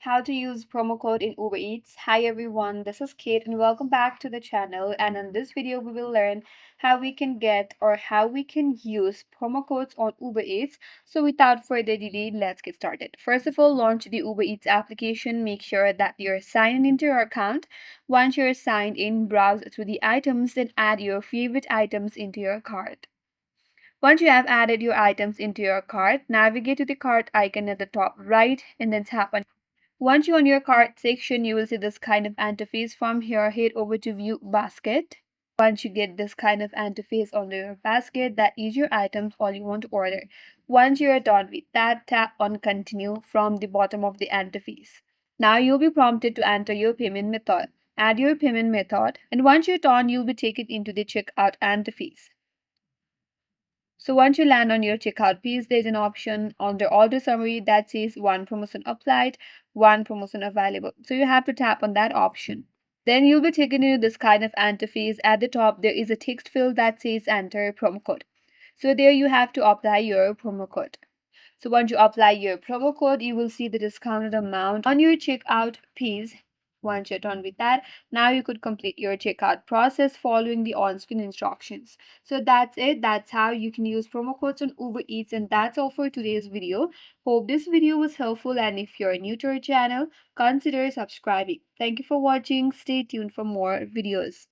how to use promo code in Uber Eats. Hi everyone, this is Kate and welcome back to the channel. And in this video, we will learn how we can get or how we can use promo codes on Uber Eats. So without further delay, let's get started. First of all, launch the Uber Eats application. Make sure that you're signed into your account. Once you're signed in, browse through the items, then add your favorite items into your cart. Once you have added your items into your cart, navigate to the cart icon at the top right and then tap on. Once you're on your cart section, you will see this kind of interface. From here, head over to view basket. Once you get this kind of interface on your basket, that is your items, all you want to order. Once you're done with that, tap on continue from the bottom of the interface. Now you'll be prompted to enter your payment method. Add your payment method, and once you're done, you'll be taken into the checkout interface. So once you land on your checkout page, there's an option under order summary that says one promotion applied, one promotion available. So you have to tap on that option. Then you'll be taken into this kind of interface. At the top, there is a text field that says enter promo code. So there you have to apply your promo code. So once you apply your promo code, you will see the discounted amount on your checkout page. Once you're done with that, now you could complete your checkout process following the on-screen instructions. So that's it. That's how you can use promo codes on Uber Eats, and that's all for today's video. Hope this video was helpful, and if you're new to our channel, consider subscribing. Thank you for watching. Stay tuned for more videos.